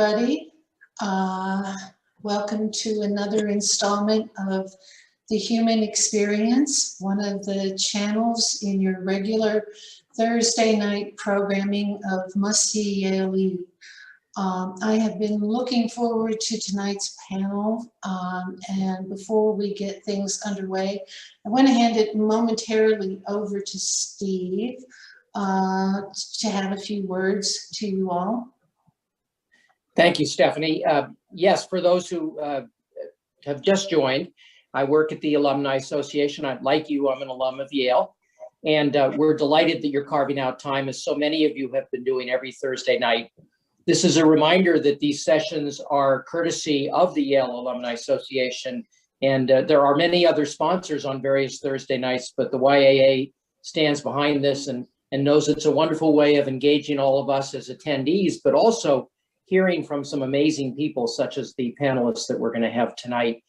everybody. Welcome to another installment of The Human Experience, one of the channels in your regular Thursday night programming of Must See Yale Eve. I have been looking forward to tonight's panel, and before we get things underway, I want to hand it momentarily over to Steve to have a few words to you all. Thank you, Stephanie. Yes, for those who have just joined, I work at the Alumni Association. Like you, I'm an alum of Yale, and we're delighted that you're carving out time, as so many of you have been doing every Thursday night. This is a reminder that these sessions are courtesy of the Yale Alumni Association, and there are many other sponsors on various Thursday nights, but the YAA stands behind this and knows it's a wonderful way of engaging all of us as attendees, but also hearing from some amazing people, such as the panelists that we're going to have tonight.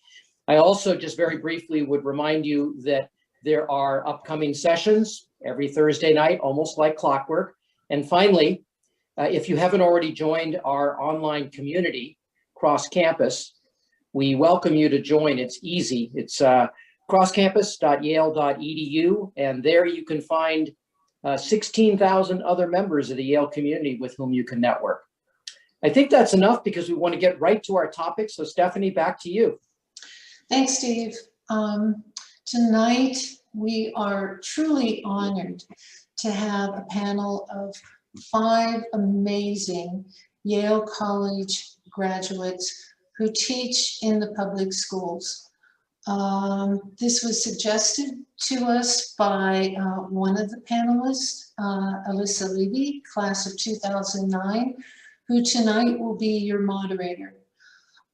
I also just very briefly would remind you that there are upcoming sessions every Thursday night, almost like clockwork. And finally, if you haven't already joined our online community, Cross Campus, we welcome you to join. It's easy. It's crosscampus.yale.edu, and there you can find 16,000 other members of the Yale community with whom you can network. I think that's enough because we want to get right to our topic. So Stephanie, back to you. Thanks, Steve. Tonight, we are truly honored to have a panel of 5 amazing Yale College graduates who teach in the public schools. This was suggested to us by one of the panelists, Elissa Levy, class of 2009, who tonight will be your moderator.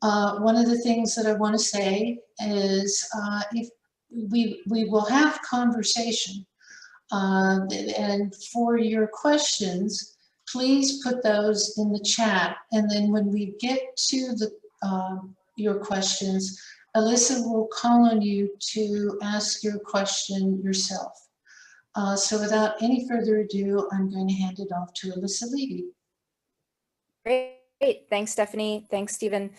One of the things that I want to say is if we will have conversation, and for your questions, please put those in the chat. And then when we get to the your questions, Elissa will call on you to ask your question yourself. So without any further ado, I'm going to hand it off to Elissa Levy. Great. Thanks, Stephanie. Thanks, Stephen.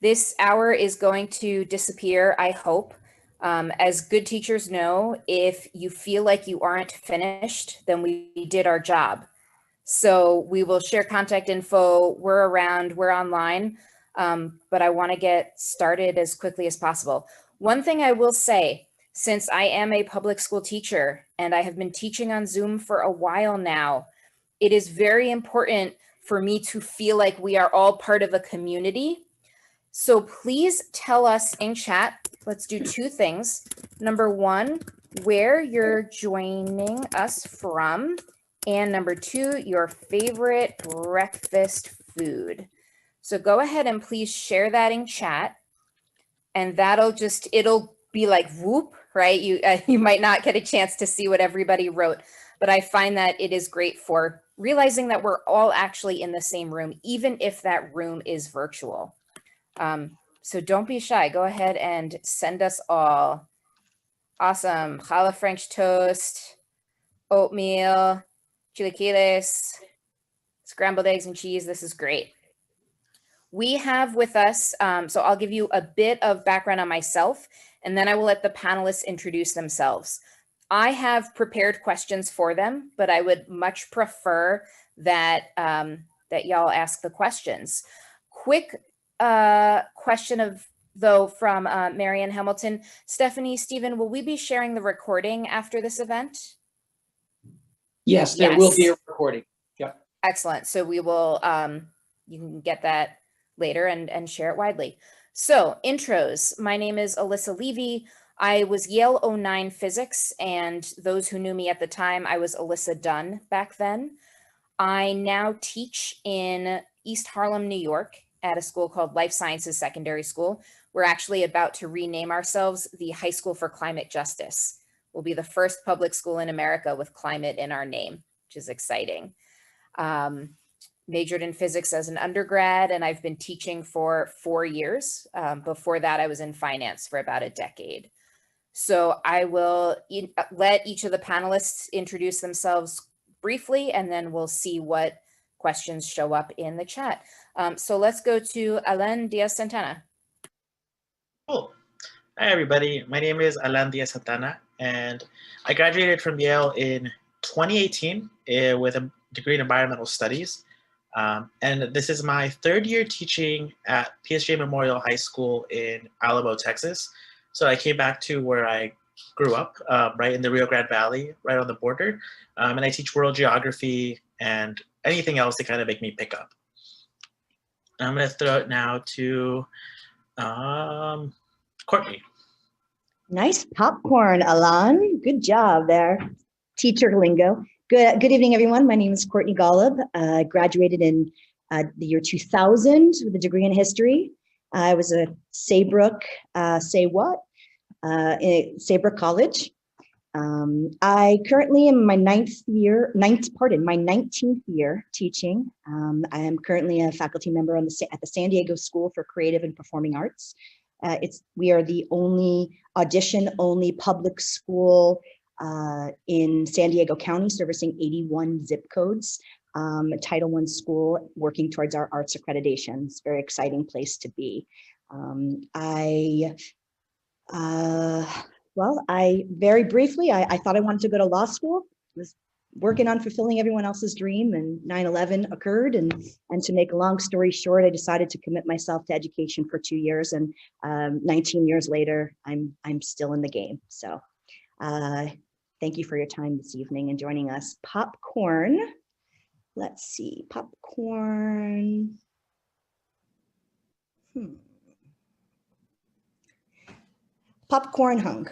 This hour is going to disappear, I hope. As good teachers know, if you feel like you aren't finished, then we did our job. So we will share contact info. We're around, we're online, but I want to get started as quickly as possible. One thing I will say, since I am a public school teacher and I have been teaching on Zoom for a while now, it is very important for me to feel like we are all part of a community. So please tell us in chat, let's do 2 things. Number 1, where you're joining us from. And number 2, your favorite breakfast food. So go ahead and please share that in chat. And it'll be like whoop, right? You might not get a chance to see what everybody wrote, but I find that it is great for realizing that we're all actually in the same room, even if that room is virtual. So don't be shy. Go ahead and send us all. Awesome. Challah French toast, oatmeal, chilaquiles, scrambled eggs and cheese. This is great. We have with us, so I'll give you a bit of background on myself, and then I will let the panelists introduce themselves. I have prepared questions for them, but I would much prefer that, that y'all ask the questions. Quick question from Marianne Hamilton. Stephanie, Stephen, will we be sharing the recording after this event? Yes, there will be a recording. Yep. Excellent. So we will, you can get that later and share it widely. So intros, my name is Elissa Levy. I was Yale 09 physics, and those who knew me at the time, I was Elissa Dunn back then. I now teach in East Harlem, New York at a school called Life Sciences Secondary School. We're actually about to rename ourselves the High School for Climate Justice. We'll be the first public school in America with climate in our name, which is exciting. Majored in physics as an undergrad, and I've been teaching for 4 years. Before that, I was in finance for about a decade. So I will let each of the panelists introduce themselves briefly, and then we'll see what questions show up in the chat. So let's go to Alain Diaz-Santana. Cool. Hi, everybody. My name is Alain Diaz-Santana, and I graduated from Yale in 2018 with a degree in environmental studies. And this is my third year teaching at PSJ Memorial High School in Alamo, Texas. So I came back to where I grew up, right in the Rio Grande Valley, right on the border. And I teach world geography and anything else to kind of make me pick up. I'm going to throw it now to Cortney. Nice popcorn, Alan. Good job there. Teacher lingo. Good evening, everyone. My name is Courtney Golub. I graduated in the year 2000 with a degree in history. I was a Saybrook, Saybrook College. I currently am my 19th year teaching. I am currently a faculty member at the San Diego School for Creative and Performing Arts. We are the only audition-only public school in San Diego County, servicing 81 zip codes. Title I school working towards our arts accreditation. It's a very exciting place to be. I very briefly, I thought I wanted to go to law school. Was working on fulfilling everyone else's dream, and 9/11 occurred. And to make a long story short, I decided to commit myself to education for 2 years. And 19 years later, I'm still in the game. So thank you for your time this evening and joining us. Popcorn. Let's see, popcorn. Popcorn hung.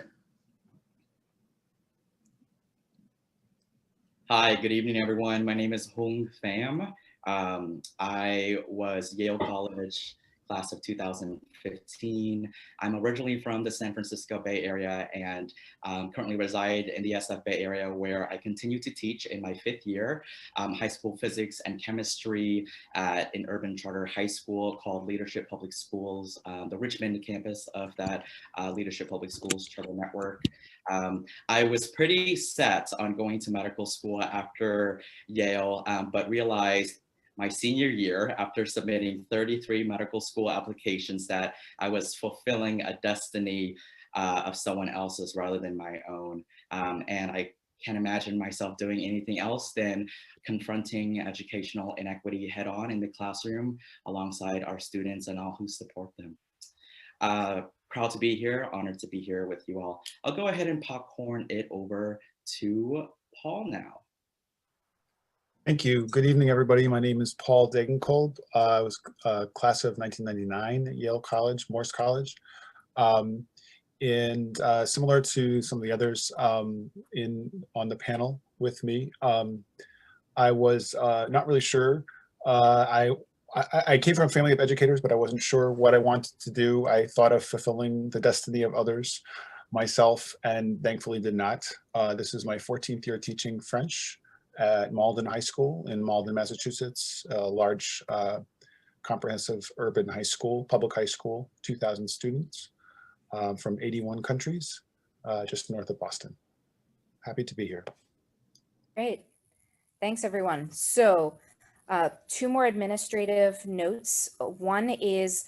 Hi, good evening, everyone. My name is Hung Pham. I was Yale College class of 2015. I'm originally from the San Francisco Bay Area and currently reside in the SF Bay Area, where I continue to teach in my 5th year high school physics and chemistry at an urban charter high school called Leadership Public Schools, the Richmond campus of that Leadership Public Schools charter network. I was pretty set on going to medical school after Yale, but realized my senior year, after submitting 33 medical school applications, that I was fulfilling a destiny of someone else's rather than my own. And I can't imagine myself doing anything else than confronting educational inequity head on in the classroom alongside our students and all who support them. Proud to be here, honored to be here with you all. I'll go ahead and popcorn it over to Paul now. Thank you. Good evening, everybody. My name is Paul Degenkolb. I was class of 1999 at Yale College, Morse College. And similar to some of the others on the panel with me, I was not really sure. I came from a family of educators, but I wasn't sure what I wanted to do. I thought of fulfilling the destiny of others myself, and thankfully did not. This is my 14th year teaching French at Malden High School in Malden, Massachusetts, a large comprehensive urban high school, public high school, 2,000 students from 81 countries, just north of Boston. Happy to be here. Great. Thanks, everyone. So 2 more administrative notes. One is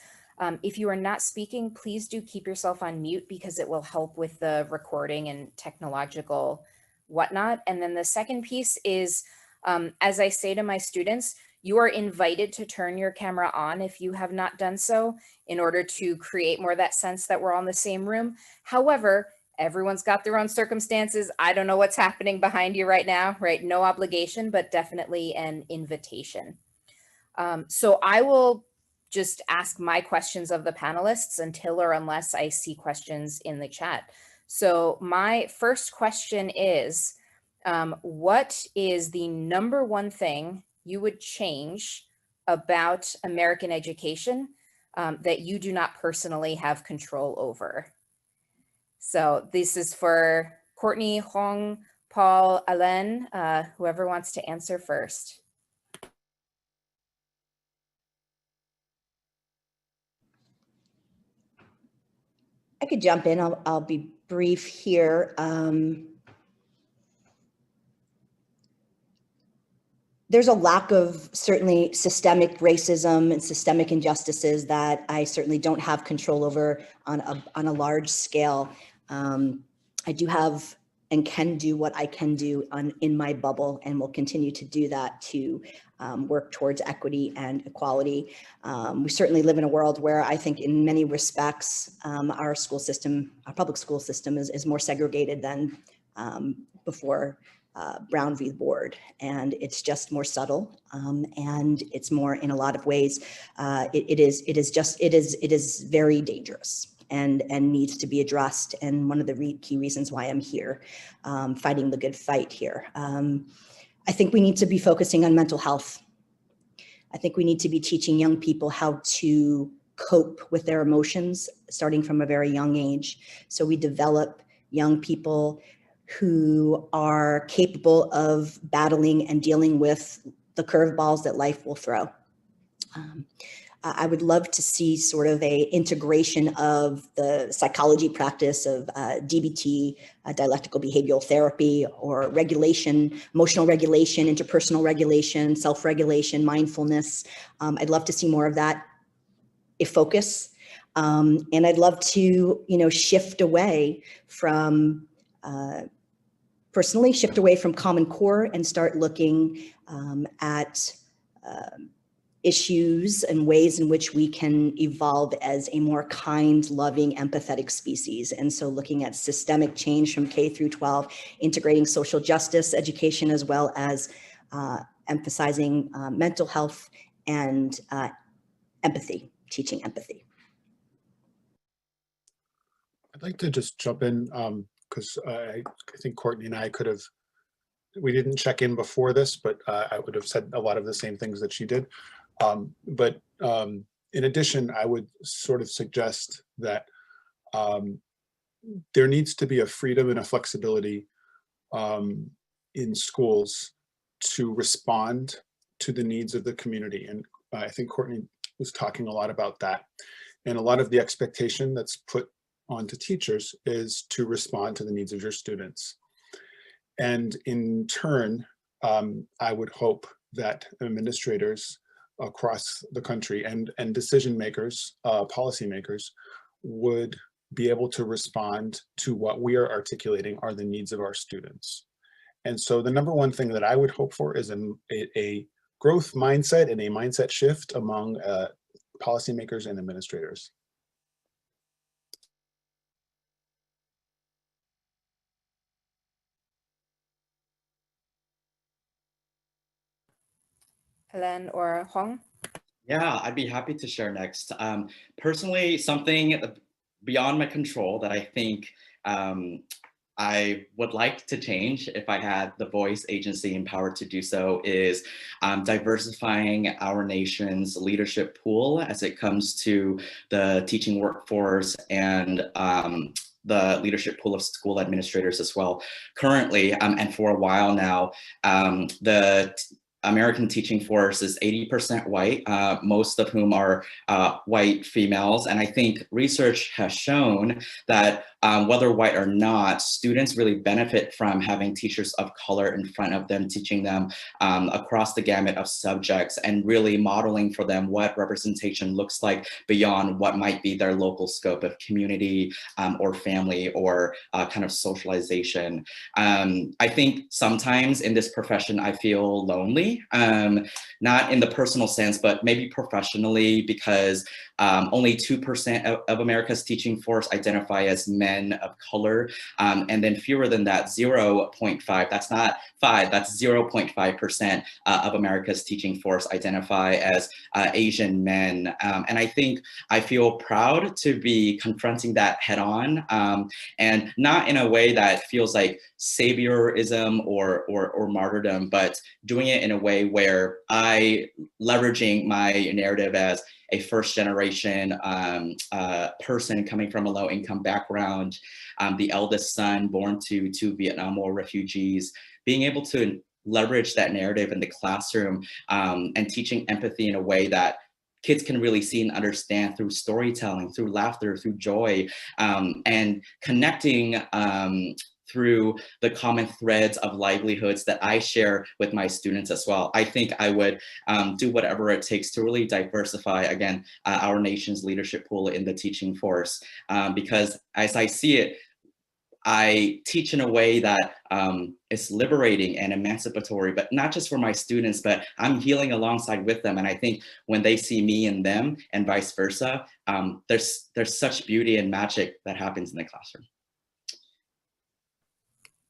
if you are not speaking, please do keep yourself on mute because it will help with the recording and technological whatnot. And then the second piece is, as I say to my students, you are invited to turn your camera on if you have not done so in order to create more of that sense that we're all in the same room. However, everyone's got their own circumstances. I don't know what's happening behind you right now, right? No obligation, but definitely an invitation. So I will just ask my questions of the panelists until or unless I see questions in the chat. So my first question is, what is the #1 thing you would change about American education that you do not personally have control over? So this is for Courtney, Hong, Paul, Alain, whoever wants to answer first. I could jump in. I'll be brief here. there's a lack of certainly systemic racism and systemic injustices that I certainly don't have control over on a large scale. I do have and can do what I can do in my bubble, and will continue to do that to work towards equity and equality. We certainly live in a world where I think in many respects, our school system, our public school system is more segregated than before Brown v. Board, and it's just more subtle, and it's more, in a lot of ways, it is very dangerous and needs to be addressed. And one of the key reasons why I'm here, fighting the good fight here. I think we need to be focusing on mental health. I think we need to be teaching young people how to cope with their emotions, starting from a very young age. So we develop young people who are capable of battling and dealing with the curveballs that life will throw. I would love to see sort of a integration of the psychology practice of DBT, dialectical behavioral therapy, or regulation, emotional regulation, interpersonal regulation, self-regulation, mindfulness. I'd love to see more of that, a focus. And I'd love to, shift away from, personally shift away from Common Core and start looking at issues and ways in which we can evolve as a more kind, loving, empathetic species. And so looking at systemic change from K through 12, integrating social justice education, as well as emphasizing mental health and empathy, teaching empathy. I'd like to just jump in because I think Cortney and I we didn't check in before this, but I would have said a lot of the same things that she did. But in addition, I would sort of suggest that there needs to be a freedom and a flexibility in schools to respond to the needs of the community. And I think Cortney was talking a lot about that. And a lot of the expectation that's put onto teachers is to respond to the needs of your students. And in turn, I would hope that administrators across the country and decision makers, policy makers, would be able to respond to what we are articulating are the needs of our students. And so the number one thing that I would hope for is a growth mindset and a mindset shift among policymakers and administrators. Helen or Hong? Yeah, I'd be happy to share next. Personally, something beyond my control that I think I would like to change if I had the voice, agency, and power to do so is diversifying our nation's leadership pool as it comes to the teaching workforce and the leadership pool of school administrators as well. Currently, and for a while now, the American teaching force is 80% white, most of whom are white females. And I think research has shown that whether white or not, students really benefit from having teachers of color in front of them, teaching them across the gamut of subjects and really modeling for them what representation looks like beyond what might be their local scope of community or family or kind of socialization. I think sometimes in this profession, I feel lonely, not in the personal sense, but maybe professionally, because only 2% of America's teaching force identify as men of color. And then fewer than that, 0.5, that's not 5, that's 0.5% of America's teaching force identify as Asian men. And I think I feel proud to be confronting that head on, and not in a way that feels like saviorism or martyrdom, but doing it in a way where leveraging my narrative as a first generation person coming from a low income background, the eldest son born to two Vietnam War refugees, being able to leverage that narrative in the classroom and teaching empathy in a way that kids can really see and understand through storytelling, through laughter, through joy, and connecting through the common threads of livelihoods that I share with my students as well. I think I would do whatever it takes to really diversify, again, our nation's leadership pool in the teaching force, because as I see it, I teach in a way that is liberating and emancipatory, but not just for my students, but I'm healing alongside with them. And I think when they see me and them and vice versa, there's such beauty and magic that happens in the classroom.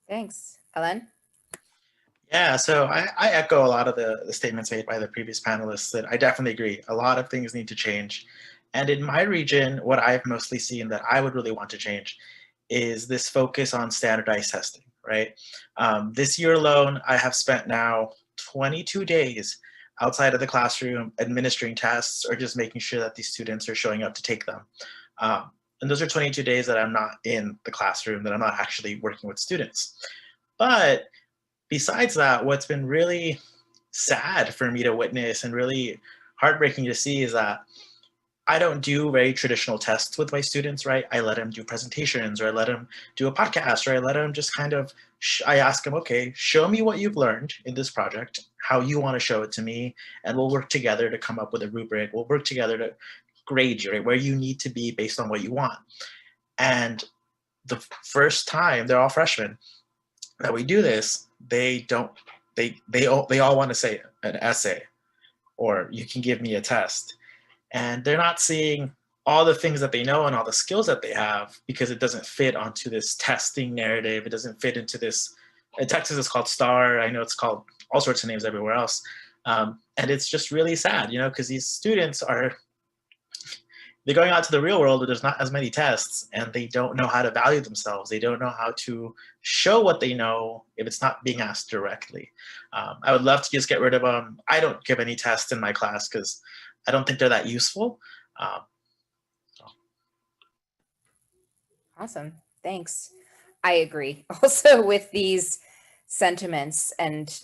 Thanks. Ellen? Yeah, so I echo a lot of the statements made by the previous panelists that I definitely agree. A lot of things need to change. And in my region, what I've mostly seen that I would really want to change is this focus on standardized testing, right? This year alone, I have spent now 22 days outside of the classroom administering tests or just making sure that these students are showing up to take them. And those are 22 days that I'm not in the classroom, that I'm not actually working with students. But besides that, what's been really sad for me to witness and really heartbreaking to see is that I don't do very traditional tests with my students, right? I let them do presentations, or I let them do a podcast, or I let them just kind of, I ask them, okay, show me what you've learned in this project, how you want to show it to me, and we'll work together to come up with a rubric. We'll work together to grade you, right? Where you need to be based on what you want. And the first time, they're all freshmen, that we do this, they all want to say an essay, or you can give me a test. And they're not seeing all the things that they know and all the skills that they have, because it doesn't fit onto this testing narrative. It doesn't fit into this, in Texas it's called STAR. I know it's called all sorts of names everywhere else. And it's just really sad, you know, because these students they're going out to the real world where there's not as many tests, and they don't know how to value themselves. They don't know how to show what they know if it's not being asked directly. I would love to just get rid of them. I don't give any tests in my class because I don't think they're that useful. Awesome, thanks. I agree also with these sentiments, and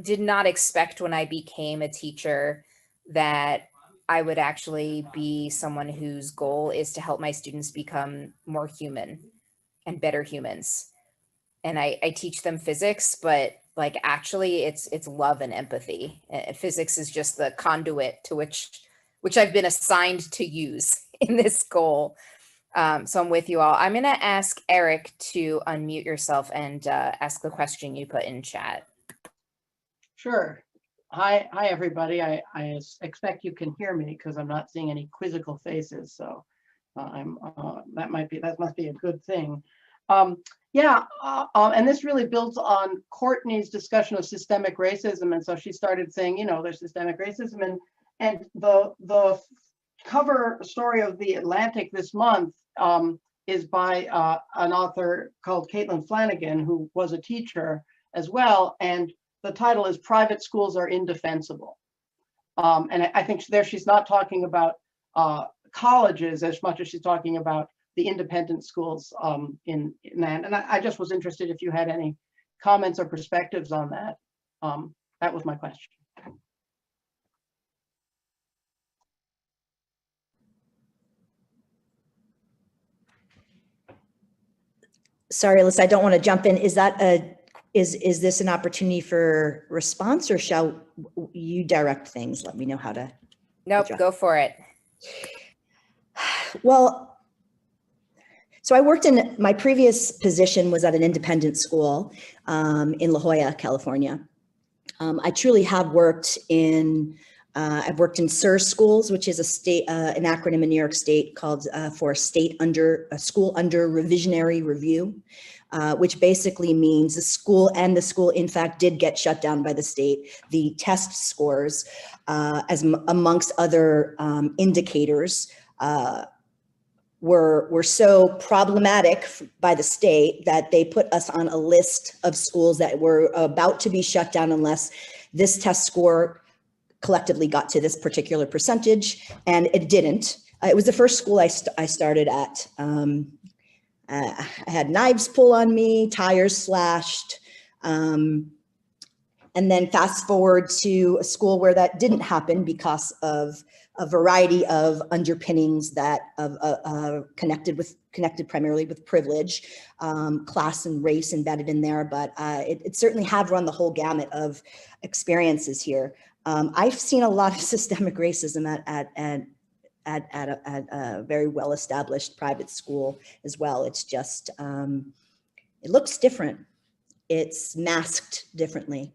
did not expect when I became a teacher that I would actually be someone whose goal is to help my students become more human and better humans. And I teach them physics, but like actually it's love and empathy. Physics is just the conduit to which I've been assigned to use in this goal. So I'm with you all. I'm gonna ask Eric to unmute yourself and ask the question you put in chat. Sure. Hi, everybody. I expect you can hear me because I'm not seeing any quizzical faces. So that must be a good thing. And this really builds on Cortney's discussion of systemic racism. And so she started saying, you know, there's systemic racism, and the cover story of The Atlantic this month is by an author called Caitlin Flanagan, who was a teacher as well. And the title is Private Schools Are Indefensible. And I think there she's not talking about colleges as much as she's talking about the independent schools in that. And I just was interested if you had any comments or perspectives on that. That was my question. Sorry, Elissa, I don't want to jump in. Is that is this an opportunity for response, or shall you direct things? Let me know how to. Nope, go for it. Well, so I worked in, my previous position was at an independent school in La Jolla, California. I truly have worked in, I've worked in SUR schools, which is a state, an acronym in New York State called for a school under revisionary review, which basically means the school in fact did get shut down by the state. The test scores, as amongst other indicators, were so problematic by the state that they put us on a list of schools that were about to be shut down unless this test score collectively got to this particular percentage, and it didn't. It was the first school I started at. I had knives pulled on me, tires slashed, and then fast forward to a school where that didn't happen because of a variety of underpinnings that connected primarily with privilege, class and race embedded in there, but it certainly have run the whole gamut of experiences here. I've seen a lot of systemic racism at a very well-established private school as well. It's just, it looks different. It's masked differently.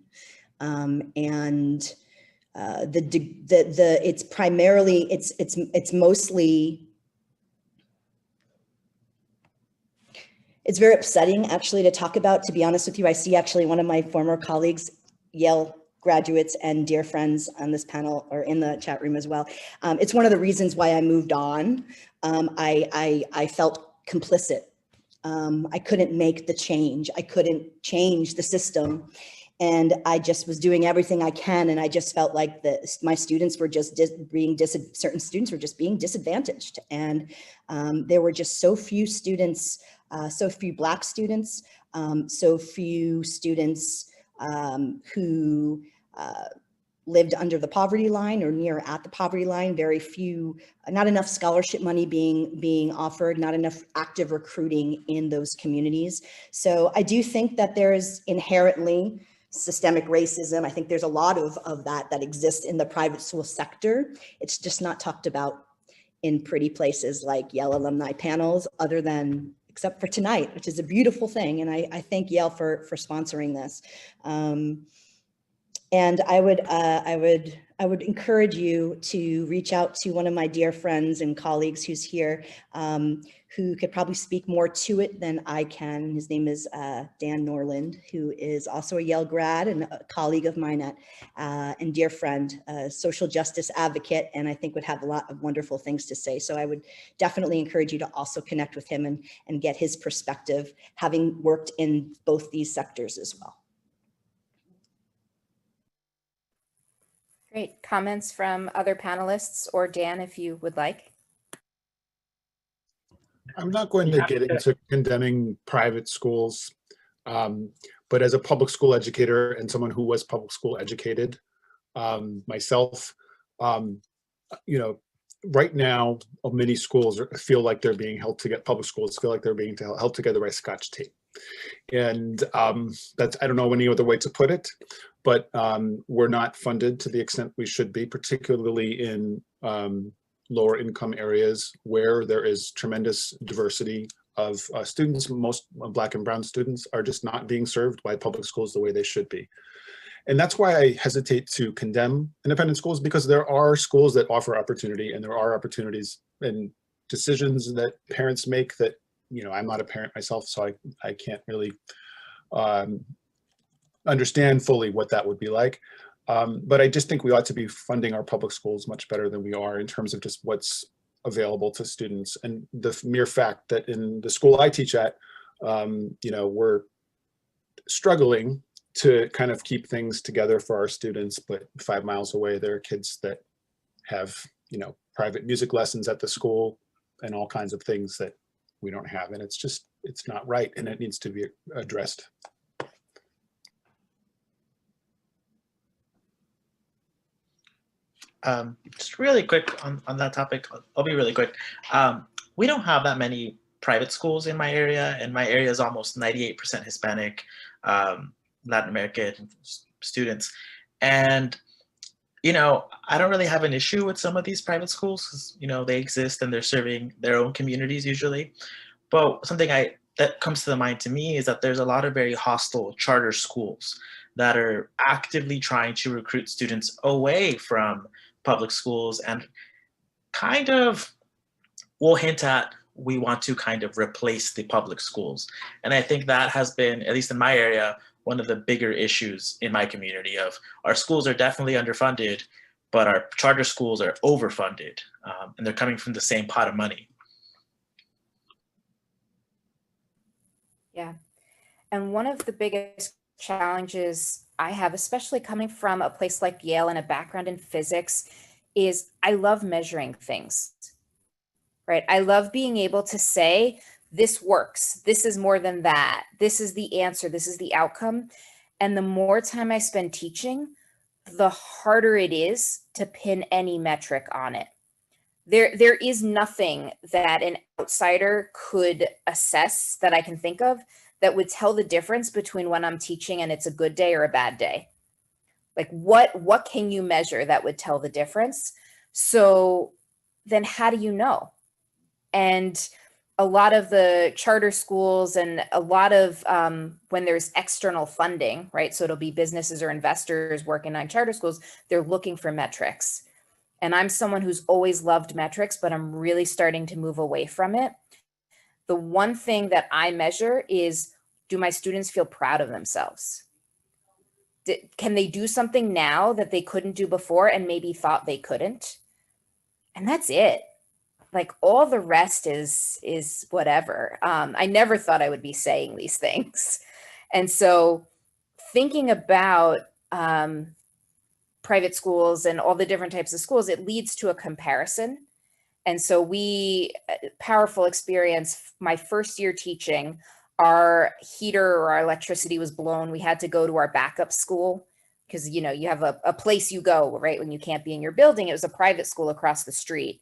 It's primarily, it's mostly, it's very upsetting actually to talk about, to be honest with you. I see actually one of my former colleagues, Yale graduates and dear friends on this panel or in the chat room as well. It's one of the reasons why I moved on. I felt complicit. I couldn't make the change. I couldn't change the system. And I just was doing everything I can. And I just felt like my students were just certain students were just being disadvantaged. And there were just so few students, so few Black students, so few students who lived under the poverty line or near at the poverty line, very few, not enough scholarship money being offered, not enough active recruiting in those communities. So I do think that there's inherently systemic racism. I think there's a lot of that exists in the private school sector. It's just not talked about in pretty places like Yale Alumni panels, except for tonight, which is a beautiful thing. And I thank Yale for sponsoring this. And I would encourage you to reach out to one of my dear friends and colleagues who's here, who could probably speak more to it than I can. His name is Dan Norland, who is also a Yale grad and a colleague of mine and dear friend, a social justice advocate, and I think would have a lot of wonderful things to say. So I would definitely encourage you to also connect with him and get his perspective, having worked in both these sectors as well. Great. Comments from other panelists or Dan, if you would like. I'm not going to get into condemning private schools, but as a public school educator and someone who was public school educated myself, right now, many schools feel like they're being held together. Public schools feel like they're being held together by Scotch tape, and that's, I don't know any other way to put it, but we're not funded to the extent we should be, particularly in lower income areas where there is tremendous diversity of students. Most Black and brown students are just not being served by public schools the way they should be. And that's why I hesitate to condemn independent schools, because there are schools that offer opportunity, and there are opportunities and decisions that parents make that, I'm not a parent myself, so I can't really understand fully what that would be like. But I just think we ought to be funding our public schools much better than we are in terms of just what's available to students. And the mere fact that in the school I teach at, we're struggling to kind of keep things together for our students, but 5 miles away, there are kids that have, private music lessons at the school and all kinds of things that we don't have. And it's not right, and it needs to be addressed. Just really quick on that topic, I'll be really quick. We don't have that many private schools in my area, and my area is almost 98% Hispanic, Latin American students. And, I don't really have an issue with some of these private schools because, they exist and they're serving their own communities usually. But something that comes to the mind to me is that there's a lot of very hostile charter schools that are actively trying to recruit students away from public schools and kind of will hint at, we want to kind of replace the public schools. And I think that has been, at least in my area, one of the bigger issues in my community of our schools are definitely underfunded, but our charter schools are overfunded, and they're coming from the same pot of money. Yeah. And one of the biggest challenges I have, especially coming from a place like Yale and a background in physics, is I love measuring things, right? I love being able to say, this works, this is more than that, this is the answer, this is the outcome. And the more time I spend teaching, the harder it is to pin any metric on it. There is nothing that an outsider could assess that I can think of that would tell the difference between when I'm teaching and it's a good day or a bad day. Like what can you measure that would tell the difference? So then how do you know? And a lot of the charter schools and a lot of when there's external funding, right? So it'll be businesses or investors working on charter schools, they're looking for metrics. And I'm someone who's always loved metrics, but I'm really starting to move away from it. The one thing that I measure is, do my students feel proud of themselves? Can they do something now that they couldn't do before and maybe thought they couldn't? And that's it. Like all the rest is whatever. I never thought I would be saying these things. And so thinking about private schools and all the different types of schools, it leads to a comparison. And so powerful experience, my first year teaching, our heater or our electricity was blown. We had to go to our backup school because, you know, you have a place you go, right, when you can't be in your building. It was a private school across the street.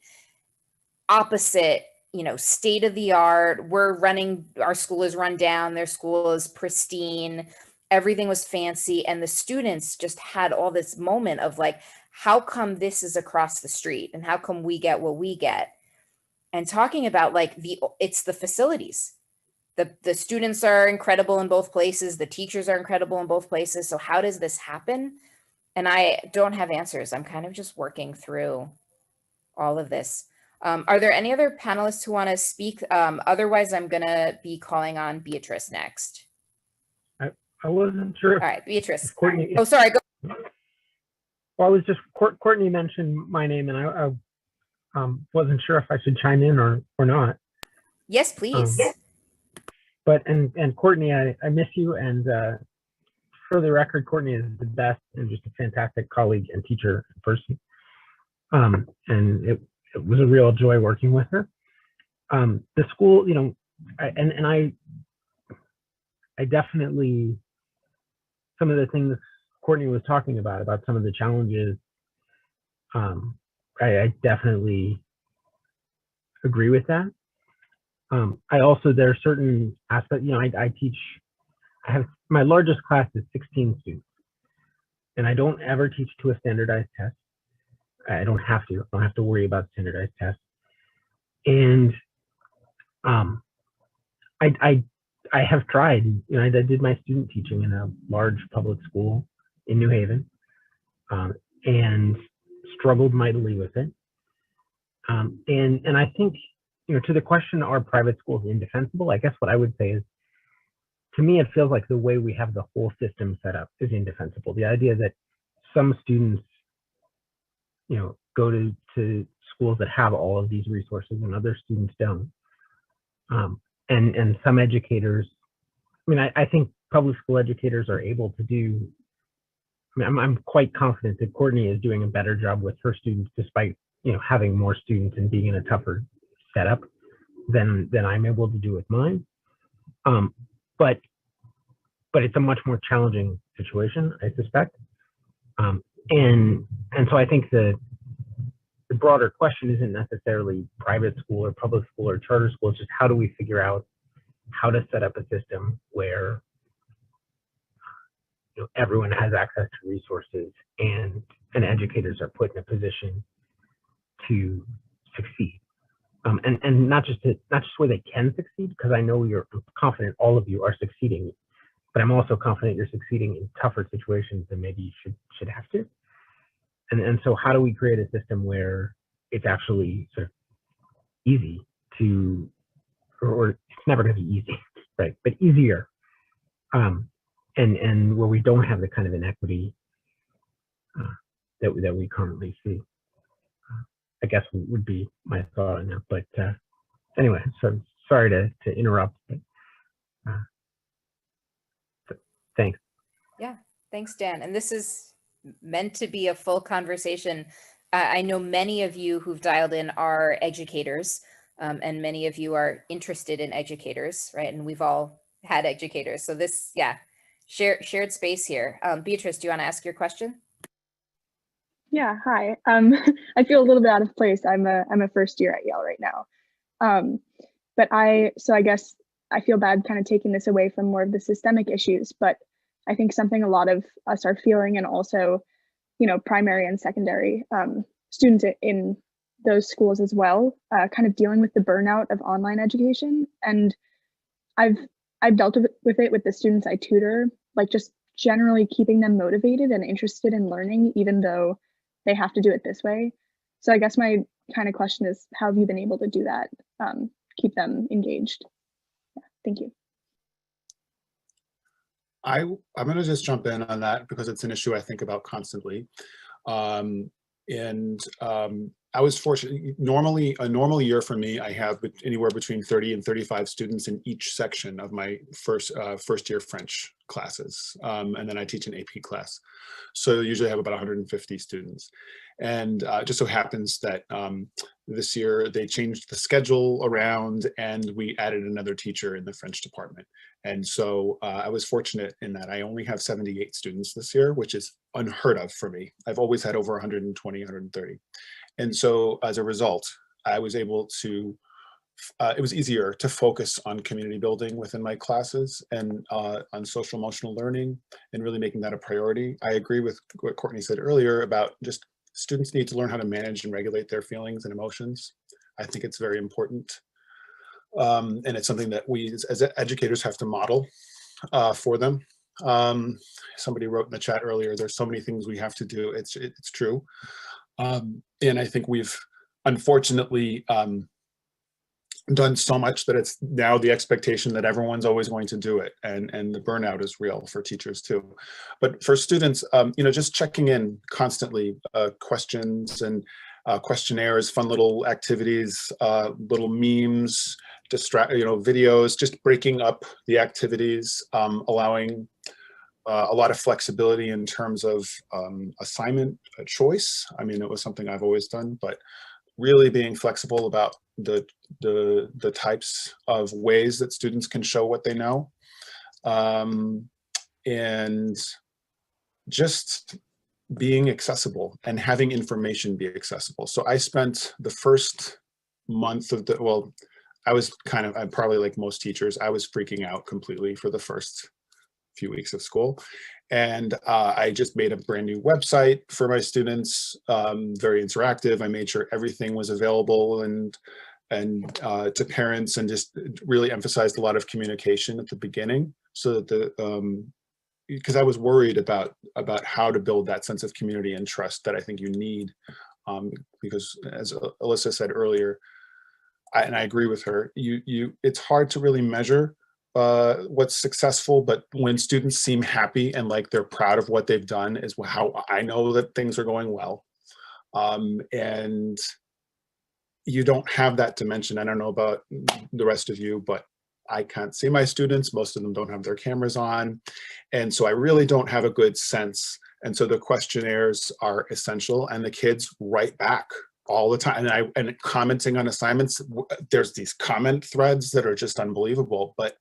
Opposite, you know, state of the art. Our school is run down. Their school is pristine. Everything was fancy. And the students just had all this moment of like, how come this is across the street? And how come we get what we get? And talking about like it's the facilities. The students are incredible in both places. The teachers are incredible in both places. So how does this happen? And I don't have answers. I'm kind of just working through all of this. Are there any other panelists who want to speak? Otherwise, I'm going to be calling on Beatrice next. I wasn't sure. All right, Beatrice. Cortney, oh, sorry. Go. Well, I was just, Cortney mentioned my name, and I wasn't sure if I should chime in or not. Yes, please. And Cortney, I miss you. And for the record, Cortney is the best and just a fantastic colleague and teacher person. And it was a real joy working with her. The school, you know, I definitely, some of the things Cortney was talking about some of the challenges, I definitely agree with that. I also, there are certain aspects, you know, I have, my largest class is 16 students, and I don't ever teach to a standardized test. I don't have to worry about standardized tests. And I have tried, you know, I did my student teaching in a large public school in New Haven, and struggled mightily with it. And I think, you know, to the question, are private schools indefensible? I guess what I would say is, to me, it feels like the way we have the whole system set up is indefensible. The idea that some students, you know, go to schools that have all of these resources and other students don't. And some educators, I mean, I think public school educators are able to do, I mean, I'm quite confident that Cortney is doing a better job with her students, despite, you know, having more students and being in a tougher setup than I'm able to do with mine. But it's a much more challenging situation, I suspect. And so I think the broader question isn't necessarily private school or public school or charter school. It's just, how do we figure out how to set up a system where, you know, everyone has access to resources and educators are put in a position to succeed. And not just where they can succeed, because I know you're confident all of you are succeeding, but I'm also confident you're succeeding in tougher situations than maybe you should have to. And so how do we create a system where it's actually sort of easy to, or it's never going to be easy, right? But easier, and where we don't have the kind of inequity that we currently see. I guess would be my thought on that. But anyway, so sorry to interrupt. But, thanks. Yeah, thanks, Dan. And this is meant to be a full conversation. I know many of you who've dialed in are educators, and many of you are interested in educators, right? And we've all had educators. So this, yeah, shared space here. Beatrice, do you want to ask your question? Yeah, hi. I feel a little bit out of place. I'm a first year at Yale right now. But so I guess I feel bad kind of taking this away from more of the systemic issues, but I think something a lot of us are feeling, and also, primary and secondary students in those schools as well, kind of dealing with the burnout of online education. And I've dealt with it with the students I tutor, like just generally keeping them motivated and interested in learning, even though they have to do it this way. So I guess my kind of question is, how have you been able to do that? Keep them engaged? Yeah, thank you. I'm going to just jump in on that because it's an issue I think about constantly. I was fortunate. Normally, a normal year for me, I have anywhere between 30 and 35 students in each section of my first year French classes. And then I teach an AP class. So usually I have about 150 students. And it just so happens that this year they changed the schedule around and we added another teacher in the French department. And so I was fortunate in that I only have 78 students this year, which is unheard of for me. I've always had over 120, 130. And so as a result, I was able to, it was easier to focus on community building within my classes and on social emotional learning and really making that a priority. I agree with what Cortney said earlier about just students need to learn how to manage and regulate their feelings and emotions. I think it's very important. And it's something that we as educators have to model for them. Somebody wrote in the chat earlier, there's so many things we have to do. It's true. And I think we've unfortunately done so much that it's now the expectation that everyone's always going to do it. And the burnout is real for teachers too. But for students, just checking in constantly, questions and questionnaires, fun little activities, little memes, videos, just breaking up the activities, allowing a lot of flexibility in terms of assignment choice. I mean, it was something I've always done, but really being flexible about the types of ways that students can show what they know. And just being accessible and having information be accessible. So I spent the first month of I'm probably like most teachers, I was freaking out completely for the first few weeks of school. And I just made a brand new website for my students, very interactive. I made sure everything was available and to parents, and just really emphasized a lot of communication at the beginning, so that because I was worried about how to build that sense of community and trust that I think you need, because as Elissa said earlier, and I agree with her, it's hard to really measure what's successful, but when students seem happy and like they're proud of what they've done is how I know that things are going well. And you don't have that dimension. I don't know about the rest of you, but I can't see my students. Most of them don't have their cameras on. And so I really don't have a good sense. And so the questionnaires are essential, and the kids write back all the time. And commenting on assignments, there's these comment threads that are just unbelievable, but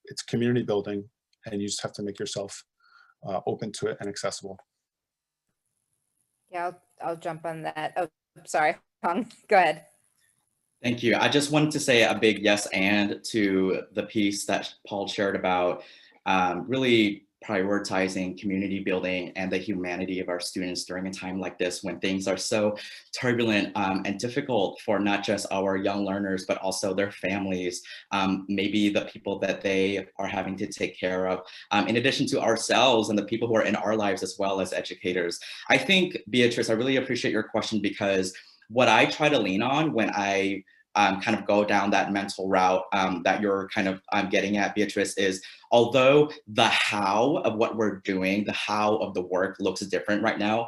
it's community building, and you just have to make yourself open to it and accessible. Yeah, I'll jump on that. Oh, sorry, Hong, go ahead. Thank you. I just wanted to say a big yes and to the piece that Paul shared about really prioritizing community building and the humanity of our students during a time like this, when things are so turbulent and difficult for not just our young learners, but also their families, maybe the people that they are having to take care of, in addition to ourselves and the people who are in our lives as well as educators. I think, Beatrice, I really appreciate your question, because what I try to lean on when I kind of go down that mental route that you're kind of getting at, Beatrice, is although the how of what we're doing, the how of the work looks different right now,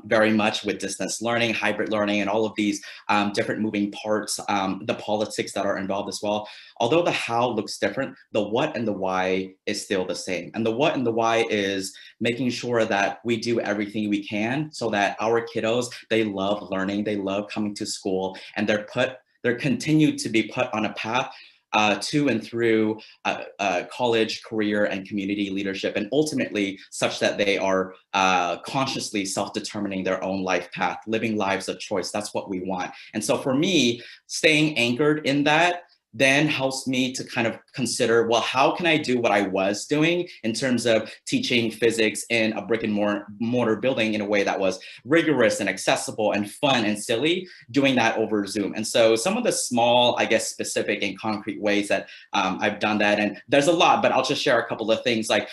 very much with distance learning, hybrid learning, and all of these different moving parts, the politics that are involved as well. Although the how looks different, the what and the why is still the same. And the what and the why is making sure that we do everything we can so that our kiddos, they love learning, they love coming to school, and they're continued to be put on a path to and through college, career, and community leadership, and ultimately such that they are consciously self-determining their own life path, living lives of choice. That's what we want. And so for me, staying anchored in that then helps me to kind of consider, well, how can I do what I was doing in terms of teaching physics in a brick and mortar building in a way that was rigorous and accessible and fun and silly, doing that over Zoom. And so some of the small, I guess, specific and concrete ways that I've done that, and there's a lot, but I'll just share a couple of things. Like,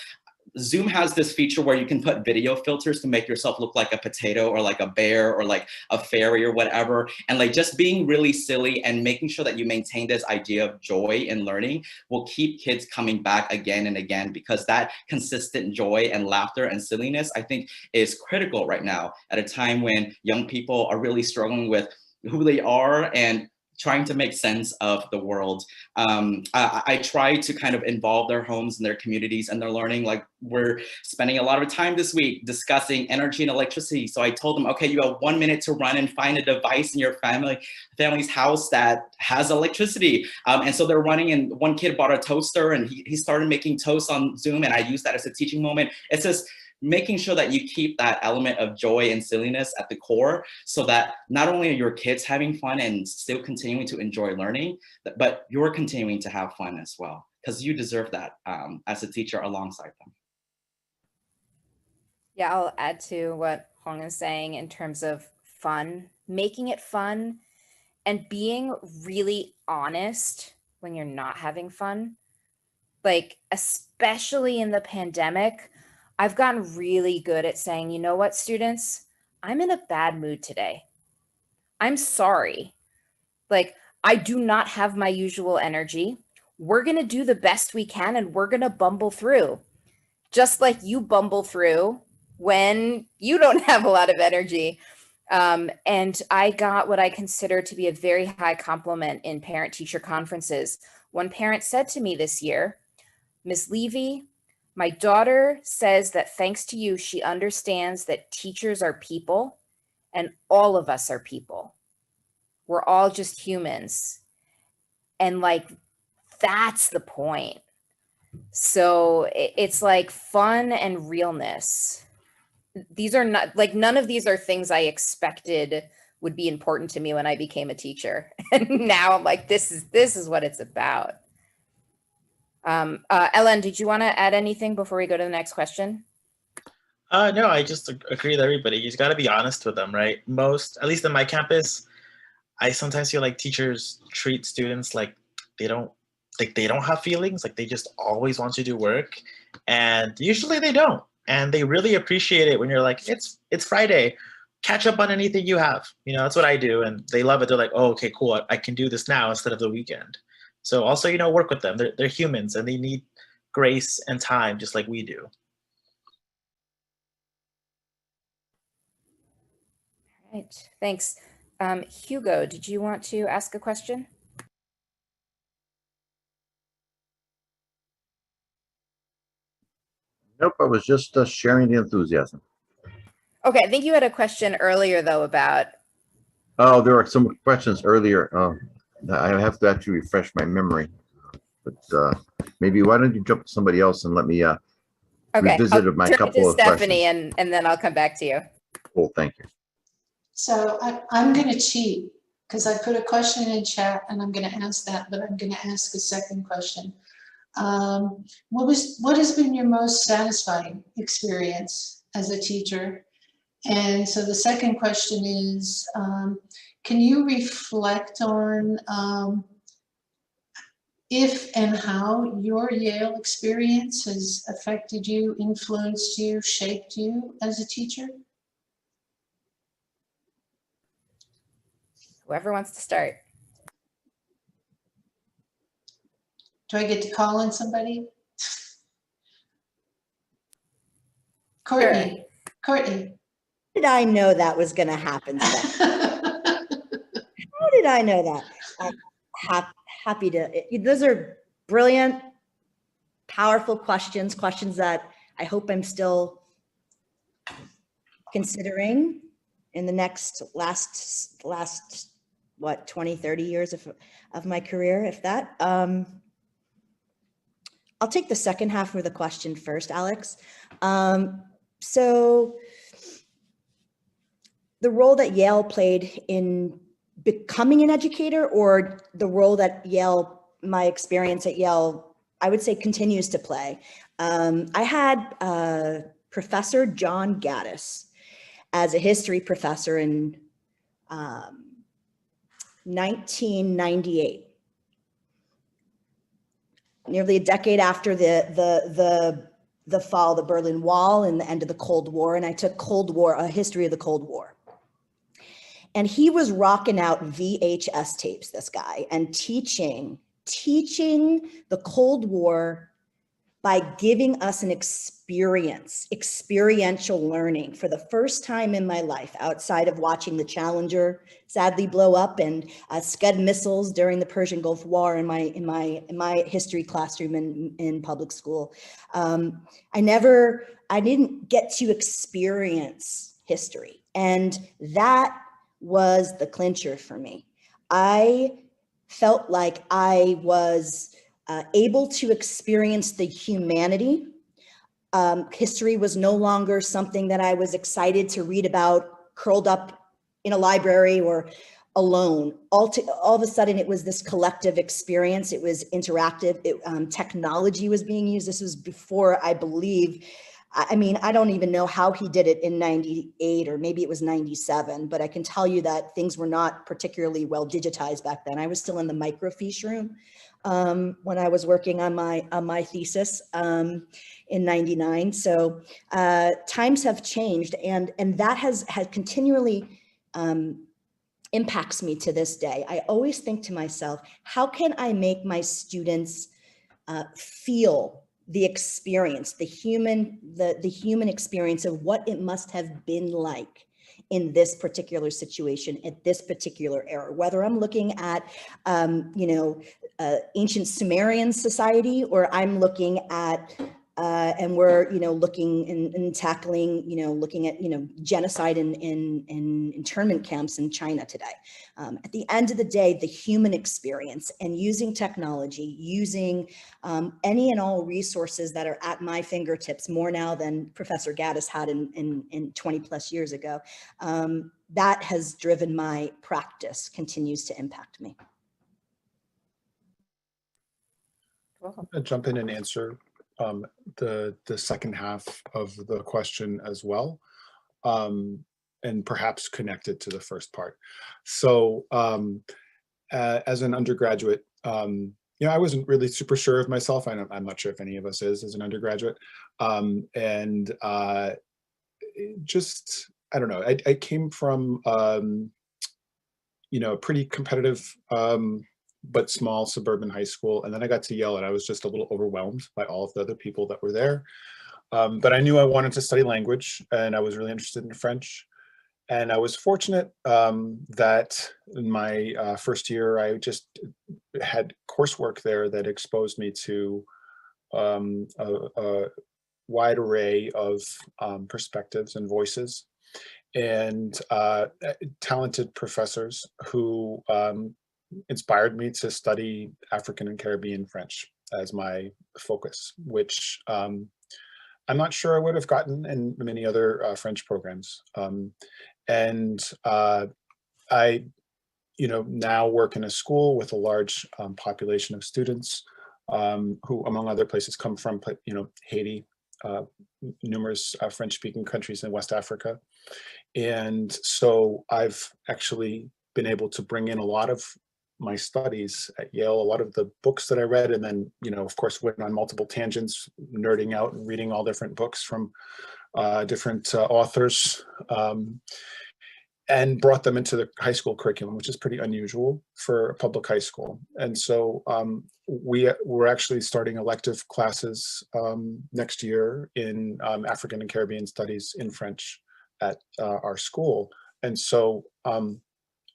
Zoom has this feature where you can put video filters to make yourself look like a potato or like a bear or like a fairy or whatever. And like just being really silly and making sure that you maintain this idea of joy in learning will keep kids coming back again and again, because that consistent joy and laughter and silliness, I think, is critical right now at a time when young people are really struggling with who they are and trying to make sense of the world. I try to kind of involve their homes and their communities and their learning. Like, we're spending a lot of time this week discussing energy and electricity. So I told them, okay, you have 1 minute to run and find a device in your family's house that has electricity. And so they're running, and one kid bought a toaster and he started making toast on Zoom, and I used that as a teaching moment. It's just making sure that you keep that element of joy and silliness at the core, so that not only are your kids having fun and still continuing to enjoy learning, but you're continuing to have fun as well, because you deserve that as a teacher alongside them. Yeah, I'll add to what Hong is saying in terms of fun, making it fun and being really honest when you're not having fun. Like, especially in the pandemic, I've gotten really good at saying, you know what, students, I'm in a bad mood today. I'm sorry. Like, I do not have my usual energy. We're going to do the best we can, and we're going to bumble through. Just like you bumble through when you don't have a lot of energy. And I got what I consider to be a very high compliment in parent-teacher conferences. One parent said to me this year, Ms. Levy, my daughter says that thanks to you, she understands that teachers are people and all of us are people. We're all just humans. And like, that's the point. So it's like fun and realness. These are not, like, none of these are things I expected would be important to me when I became a teacher. And now I'm like, this is what it's about. Ellen, did you want to add anything before we go to the next question? No, I just agree with everybody. You got to be honest with them, right? At least in my campus, I sometimes feel like teachers treat students like they don't have feelings, like they just always want to do work, and usually they don't. And they really appreciate it when you're like, it's Friday, catch up on anything you have. You know, that's what I do, and they love it. They're like, oh, okay, cool, I can do this now instead of the weekend. So also, you know, work with them. They're humans and they need grace and time just like we do. All right, thanks. Hugo, did you want to ask a question? Nope, I was just sharing the enthusiasm. Okay, I think you had a question earlier though about. Oh, there are some questions earlier. I have to actually refresh my memory, but maybe why don't you jump to somebody else and let me revisit my couple of Stephanie questions. and then I'll come back to you. Cool, thank you. So I'm going to cheat because I put a question in chat and I'm going to ask that, but I'm going to ask a second question. What has been your most satisfying experience as a teacher? And so the second question is, can you reflect on if and how your Yale experience has affected you, influenced you, shaped you as a teacher? Whoever wants to start. Do I get to call on somebody? Courtney. Sure. Courtney. How did I know that was going to happen? How did I know that? I'm happy to. Those are brilliant, powerful questions that I hope I'm still considering in the next last what, 20, 30 years of my career, if that. I'll take the second half of the question first, Alex. So the role that Yale played in becoming an educator, or the role that Yale, my experience at Yale, I would say continues to play. I had Professor John Gaddis as a history professor in 1998, nearly a decade after the fall of the Berlin Wall and the end of the Cold War. And I took a history of the Cold War. And he was rocking out VHS tapes, this guy, and teaching the Cold War by giving us an experiential learning for the first time in my life, outside of watching the Challenger sadly blow up and Scud missiles during the Persian Gulf War in my history classroom in public school. I didn't get to experience history, and that was the clincher for me. I felt like I was able to experience the humanity. History was no longer something that I was excited to read about, curled up in a library or alone. All of a sudden, it was this collective experience. It was interactive. Technology was being used. This was before, I believe, I mean, I don't even know how he did it in 98, or maybe it was 97, but I can tell you that things were not particularly well digitized back then. I was still in the microfiche room when I was working on my thesis in 99. So times have changed, and that has continually impacts me to this day. I always think to myself, how can I make my students feel the experience, the human experience of what it must have been like in this particular situation at this particular era, whether I'm looking at, ancient Sumerian society, or I'm looking at, and we're, looking and tackling, looking at, genocide in internment camps in China today. At the end of the day, the human experience, and using technology, using any and all resources that are at my fingertips, more now than Professor Gaddis had in 20 plus years ago, that has driven my practice, continues to impact me. I'll jump in and answer the second half of the question as well, and perhaps connected to the first part. So as an undergraduate, I wasn't really super sure of myself. I'm not sure if any of us is as an undergraduate. And just, I don't know, I came from, a pretty competitive, but small suburban high school. And then I got to Yale, and I was just a little overwhelmed by all of the other people that were there. But I knew I wanted to study language, and I was really interested in French. And I was fortunate that in my first year, I just had coursework there that exposed me to a wide array of perspectives and voices, and talented professors who inspired me to study African and Caribbean French as my focus, which I'm not sure I would have gotten in many other French programs. And I, now work in a school with a large population of students who, among other places, come from, Haiti, numerous French-speaking countries in West Africa. And so I've actually been able to bring in a lot of my studies at Yale, a lot of the books that I read, and then, of course, went on multiple tangents, nerding out and reading all different books from different authors, and brought them into the high school curriculum, which is pretty unusual for a public high school. And so we're actually starting elective classes next year in African and Caribbean studies in French at our school. And so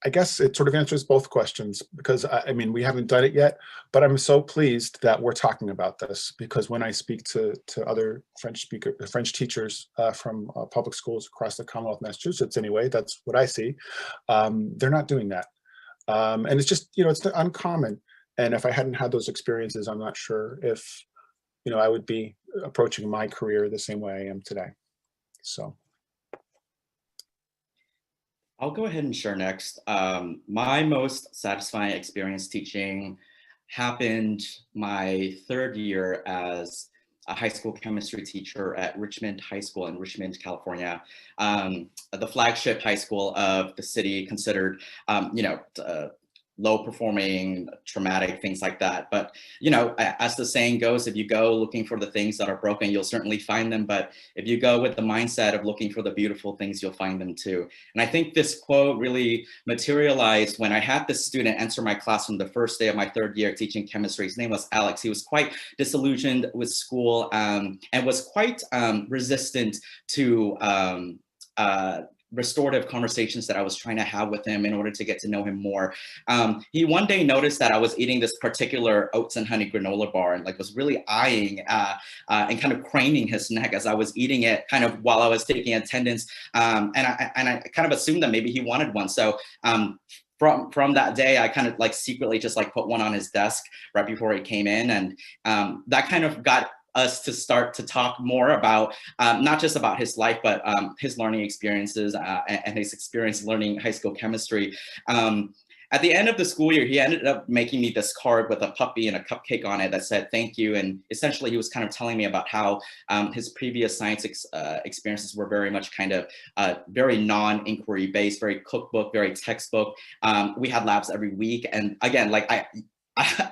I guess it sort of answers both questions, because I mean, we haven't done it yet, but I'm so pleased that we're talking about this, because when I speak to other French teachers from public schools across the Commonwealth of Massachusetts, anyway, that's what I see. They're not doing that. And it's just, it's uncommon. And if I hadn't had those experiences, I'm not sure if, I would be approaching my career the same way I am today. So. I'll go ahead and share next. My most satisfying experience teaching happened my third year as a high school chemistry teacher at Richmond High School in Richmond, California, the flagship high school of the city, considered, low performing, traumatic, things like that. But, as the saying goes, if you go looking for the things that are broken, you'll certainly find them. But if you go with the mindset of looking for the beautiful things, you'll find them too. And I think this quote really materialized when I had this student enter my classroom the first day of my third year teaching chemistry. His name was Alex. He was quite disillusioned with school and was quite resistant to restorative conversations that I was trying to have with him in order to get to know him more. He one day noticed that I was eating this particular oats and honey granola bar and was really eyeing and kind of craning his neck as I was eating it, kind of while I was taking attendance. And I kind of assumed that maybe he wanted one. So from that day, I kind of secretly just put one on his desk right before he came in. And that kind of got us to start to talk more about not just about his life, but his learning experiences and his experience learning high school chemistry. At the end of the school year, he ended up making me this card with a puppy and a cupcake on it that said, "Thank you." And essentially he was kind of telling me about how his previous science experiences were very much kind of very non-inquiry based, very cookbook, very textbook. We had labs every week. And again,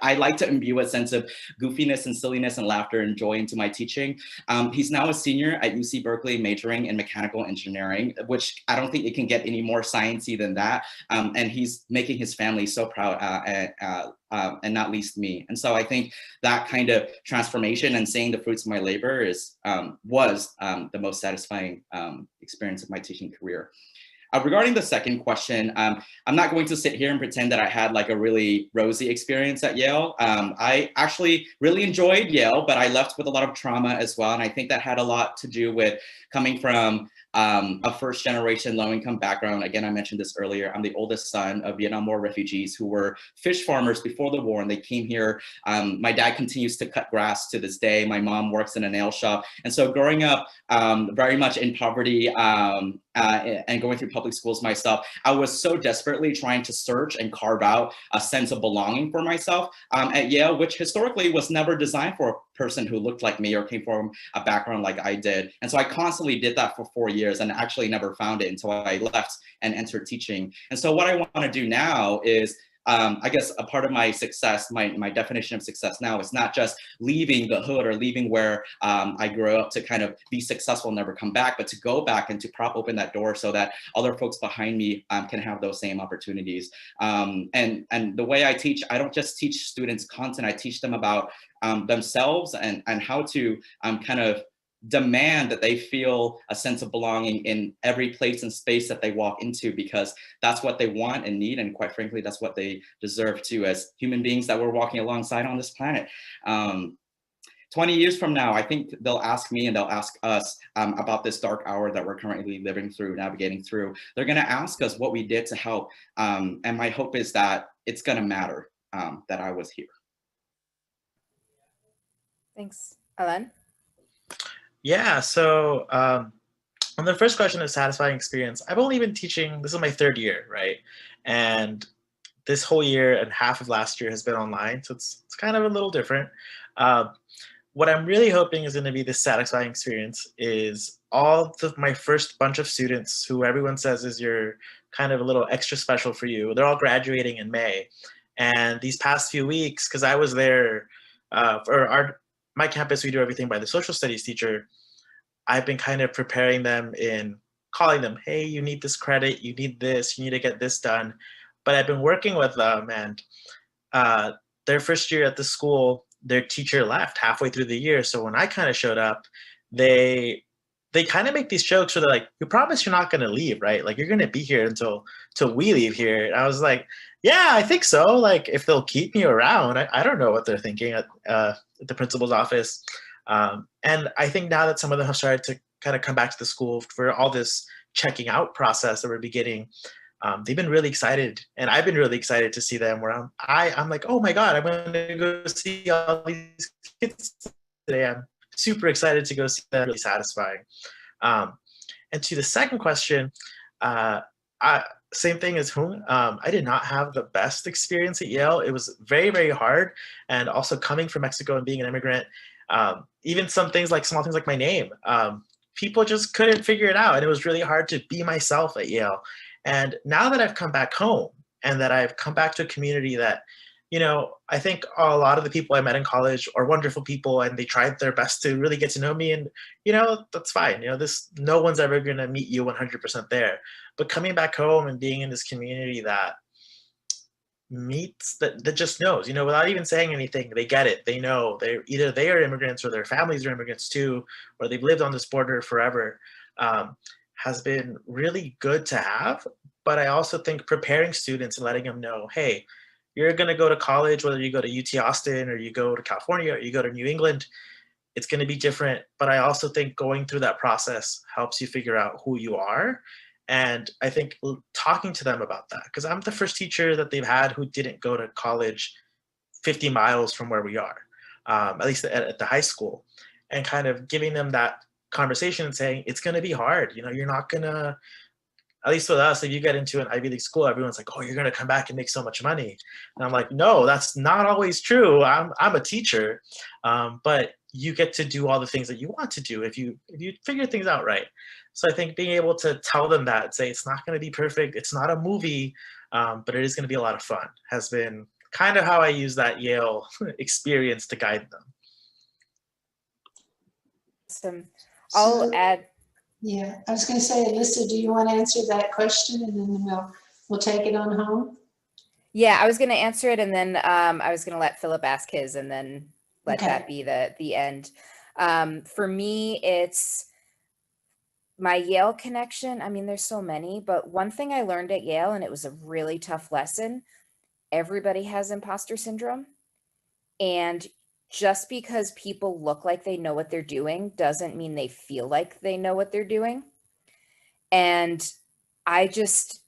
I like to imbue a sense of goofiness and silliness and laughter and joy into my teaching. He's now a senior at UC Berkeley, majoring in mechanical engineering, which I don't think it can get any more sciencey than that. And he's making his family so proud, and not least me. And so I think that kind of transformation and seeing the fruits of my labor was the most satisfying experience of my teaching career. Regarding the second question, I'm not going to sit here and pretend that I had a really rosy experience at Yale. I actually really enjoyed Yale, but I left with a lot of trauma as well. And I think that had a lot to do with coming from a first generation low income background. Again, I mentioned this earlier. I'm the oldest son of Vietnam War refugees who were fish farmers before the war, and they came here. My dad continues to cut grass to this day. My mom works in a nail shop. And so growing up very much in poverty and going through public schools myself, I was so desperately trying to search and carve out a sense of belonging for myself at Yale, which historically was never designed for a person who looked like me or came from a background like I did. And so I constantly did that for 4 years and actually never found it until I left and entered teaching. And so what I want to do now is, I guess a part of my success, my definition of success now is not just leaving the hood or leaving where I grew up to kind of be successful and never come back, but to go back and to prop open that door so that other folks behind me can have those same opportunities. And the way I teach, I don't just teach students content, I teach them about themselves and how to kind of demand that they feel a sense of belonging in every place and space that they walk into, because that's what they want and need, and quite frankly, that's what they deserve too as human beings that we're walking alongside on this planet. 20 years from now, I think they'll ask me and they'll ask us about this dark hour that we're currently living through, navigating through. They're gonna ask us what we did to help, and my hope is that it's gonna matter that I was here. Thanks. Alan? Yeah, so on the first question of satisfying experience, I've only been teaching, this is my third year, right? And this whole year and half of last year has been online, so it's kind of a little different. What I'm really hoping is gonna be this satisfying experience is all of my first bunch of students who everyone says is your kind of a little extra special for you, they're all graduating in May. And these past few weeks, because I was there for my campus, we do everything by the social studies teacher. I've been kind of preparing them in calling them, hey, you need this credit, you need this, you need to get this done. But I've been working with them, and their first year at the school, their teacher left halfway through the year. So when I kind of showed up, they kind of make these jokes where they're like, you promise you're not going to leave, right? Like, you're going to be here until we leave here. And I was like, yeah, I think so. Like, if they'll keep me around, I don't know what they're thinking at the principal's office. And I think now that some of them have started to kind of come back to the school for all this checking out process that we're beginning, they've been really excited, and I've been really excited to see them. Where I'm like, oh my God, I'm going to go see all these kids today. I'm super excited to go see them. Really satisfying. And to the second question, same thing as Hung. I did not have the best experience at Yale. It was very, very hard. And also coming from Mexico and being an immigrant, even some things like small things like my name, people just couldn't figure it out. And it was really hard to be myself at Yale. And now that I've come back home and that I've come back to a community that, you know, I think a lot of the people I met in college are wonderful people, and they tried their best to really get to know me. And, you know, that's fine. You know, no one's ever going to meet you 100% there. But coming back home and being in this community that meets, that just knows, you know, without even saying anything, they get it. They know either they are immigrants or their families are immigrants too, or they've lived on this border forever, has been really good to have. But I also think preparing students and letting them know, hey, you're going to go to college, whether you go to UT Austin or you go to California or you go to New England, it's going to be different. But I also think going through that process helps you figure out who you are. And I think talking to them about that, because I'm the first teacher that they've had who didn't go to college 50 miles from where we are, at least at the high school, and kind of giving them that conversation and saying, it's going to be hard. You know, you're not going to, at least with us, if you get into an Ivy League school, everyone's like, oh, you're going to come back and make so much money. And I'm like, no, that's not always true. I'm a teacher, but you get to do all the things that you want to do if you figure things out right. So I think being able to tell them that, say it's not going to be perfect, it's not a movie, but it is going to be a lot of fun, has been kind of how I use that Yale experience to guide them. Awesome. I'll add. Yeah, I was going to say, Elissa, do you want to answer that question, and then we'll take it on home? Yeah, I was going to answer it, and then I was going to let Philip ask his, and then let that be the end. For me, it's my Yale connection. I mean, there's so many, but one thing I learned at Yale, and it was a really tough lesson, everybody has imposter syndrome. And just because people look like they know what they're doing doesn't mean they feel like they know what they're doing. And I just,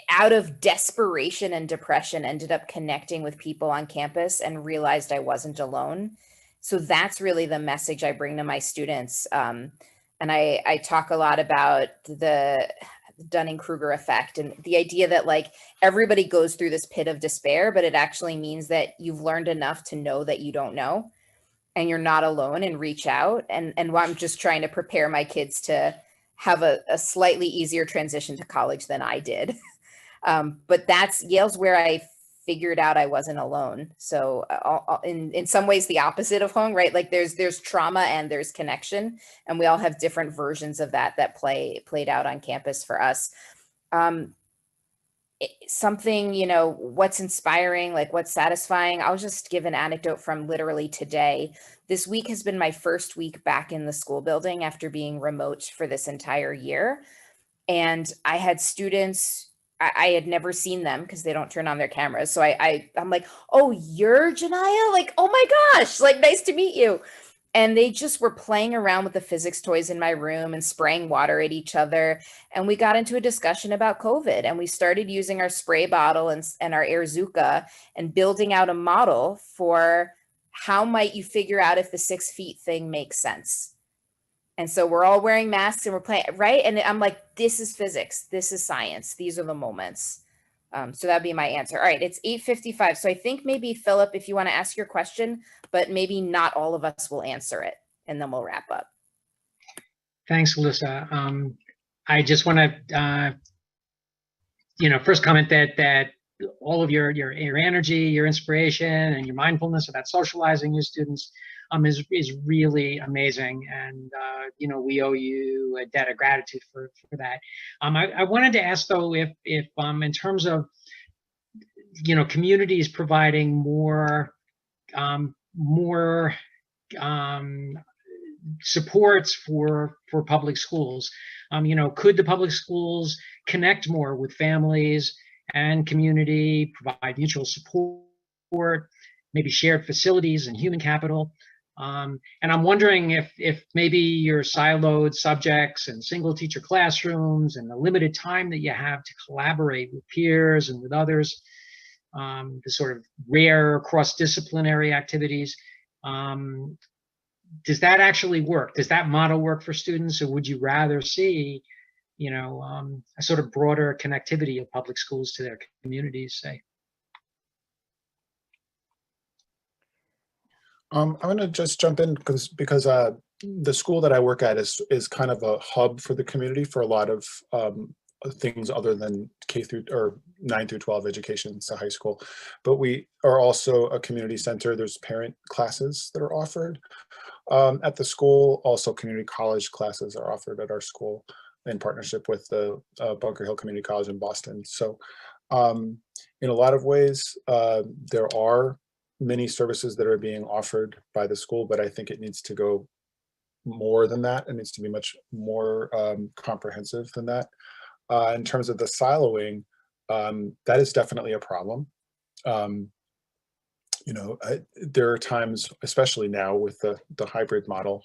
out of desperation and depression, ended up connecting with people on campus and realized I wasn't alone. So that's really the message I bring to my students. And I talk a lot about the Dunning-Kruger effect and the idea that like everybody goes through this pit of despair, but it actually means that you've learned enough to know that you don't know and you're not alone, and reach out. And I'm just trying to prepare my kids to have a slightly easier transition to college than I did. But Yale's where I figured out I wasn't alone. So in some ways the opposite of Hung, right? Like there's trauma and there's connection, and we all have different versions of that played out on campus for us. Something, you know, what's inspiring, like what's satisfying. I'll just give an anecdote from literally today. This week has been my first week back in the school building after being remote for this entire year. And I had students, I had never seen them because they don't turn on their cameras. So I'm like, oh, you're Janaya? Like, oh my gosh, like, nice to meet you. And they just were playing around with the physics toys in my room and spraying water at each other. And we got into a discussion about COVID, and we started using our spray bottle and our Airzuka and building out a model for how might you figure out if the 6 feet thing makes sense. And so we're all wearing masks and we're playing, right? And I'm like, this is physics. This is science. These are the moments. So that'd be my answer. All right, it's 8:55. So I think maybe, Philip, if you want to ask your question, but maybe not all of us will answer it, and then we'll wrap up. Thanks, Elissa. I just want to, first comment that all of your energy, your inspiration, and your mindfulness about socializing your students is really amazing, and we owe you a debt of gratitude for that. I wanted to ask though if in terms of communities providing more supports for public schools, could the public schools connect more with families and community, provide mutual support, maybe shared facilities and human capital And I'm wondering if maybe your siloed subjects and single teacher classrooms and the limited time that you have to collaborate with peers and with others, the sort of rare cross-disciplinary activities, does that actually work? Does that model work for students, or would you rather see, you know, a sort of broader connectivity of public schools to their communities, say? I'm going to just jump in because the school that I work at is kind of a hub for the community for a lot of things other than K through or 9 through 12 education, so high school. But we are also a community center. There's parent classes that are offered at the school. Also, community college classes are offered at our school in partnership with the Bunker Hill Community College in Boston. So in a lot of ways, there are many services that are being offered by the school, but I think it needs to go more than that. It needs to be much more comprehensive than that. In terms of the siloing, that is definitely a problem. You know, there are times, especially now with the hybrid model,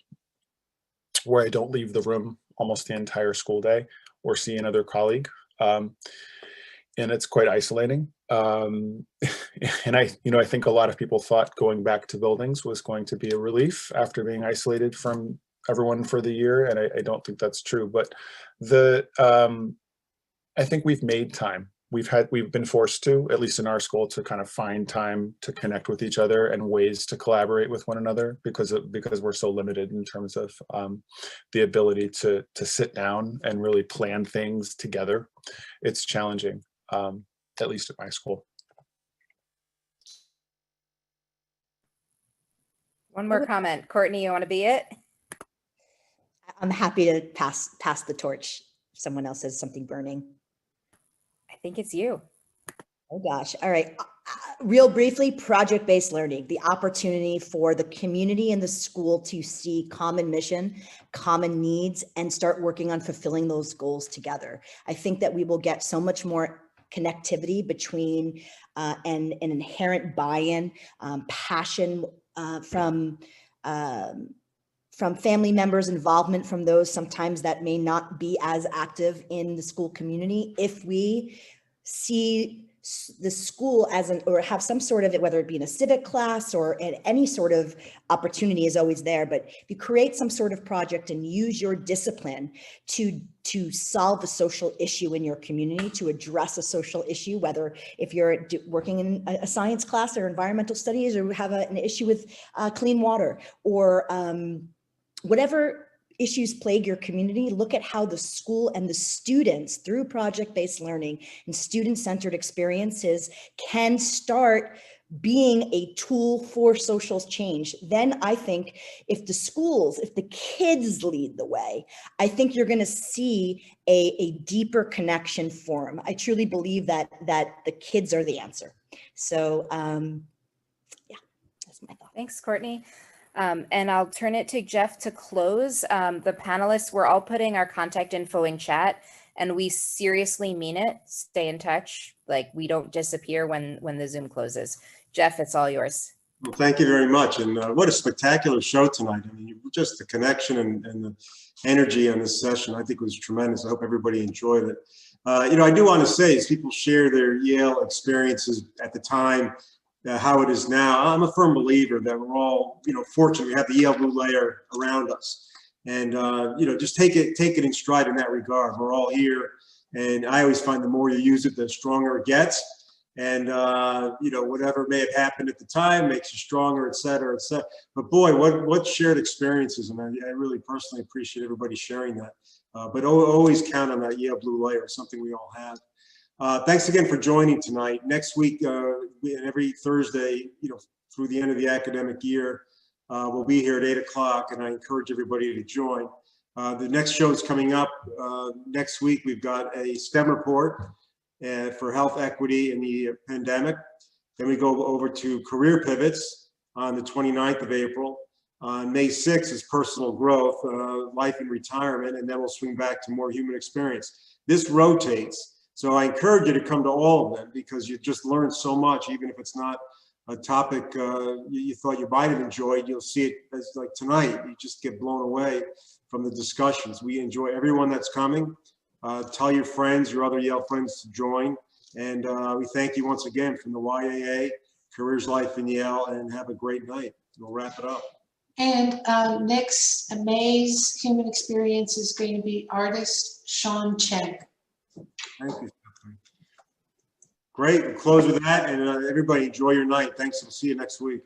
where I don't leave the room almost the entire school day or see another colleague. And it's quite isolating. And I think a lot of people thought going back to buildings was going to be a relief after being isolated from everyone for the year. And I don't think that's true, but I think we've made time. We've been forced to, at least in our school, to kind of find time to connect with each other and ways to collaborate with one another because we're so limited in terms of the ability to sit down and really plan things together. It's challenging, at least at my school. One more comment. Cortney, you want to be it? I'm happy to pass the torch if someone else has something burning. I think it's you. Oh gosh. All right. Real briefly, project-based learning, the opportunity for the community and the school to see common mission, common needs, and start working on fulfilling those goals together. I think that we will get so much more connectivity between and an inherent buy-in, passion from family members, involvement from those sometimes that may not be as active in the school community. If we see the school as or have some sort of it, whether it be in a civic class or any sort of opportunity is always there, but if you create some sort of project and use your discipline to solve a social issue in your community, to address a social issue, whether if you're working in a science class or environmental studies, or have an issue with clean water, or whatever issues plague your community, look at how the school and the students, through project-based learning and student-centered experiences, can start being a tool for social change. Then I think if the schools, if the kids lead the way, I think you're going to see a deeper connection form. I truly believe that the kids are the answer. So yeah, that's my thought. Thanks, Cortney. And I'll turn it to Jeff to close. The panelists, we're all putting our contact info in chat, and we seriously mean it. Stay in touch. Like, we don't disappear when the Zoom closes. Jeff, it's all yours. Well, thank you very much. And what a spectacular show tonight. I mean, just the connection and the energy on this session, I think was tremendous. I hope everybody enjoyed it. You know, I do want to say, as people share their Yale experiences at the time, how it is now, I'm a firm believer that we're all, you know, fortunate we have the Yale blue layer around us, and you know, just take it in stride in that regard. We're all here, and I always find the more you use it, the stronger it gets. And you know, whatever may have happened at the time makes you stronger, et cetera, et cetera. But boy, what shared experiences, and I really personally appreciate everybody sharing that. But always count on that Yale blue layer, something we all have. Thanks again for joining tonight. Next week, and every Thursday, you know, through the end of the academic year, we'll be here at 8 o'clock, and I encourage everybody to join. The next show is coming up next week. We've got a STEM report for health equity in the pandemic. Then we go over to career pivots on the 29th of April. On May 6th is personal growth, life and retirement, and then we'll swing back to more human experience. This rotates. So I encourage you to come to all of them, because you just learn so much, even if it's not a topic you thought you might have enjoyed, you'll see it as like tonight. You just get blown away from the discussions. We enjoy everyone that's coming. Tell your friends, your other Yale friends to join. And we thank you once again from the YAA, Careers Life in Yale, and have a great night. We'll wrap it up. And next May's Human Experience is going to be artist Sean Cheng. Thank you. Great, we'll close with that, and everybody enjoy your night. Thanks, we'll see you next week.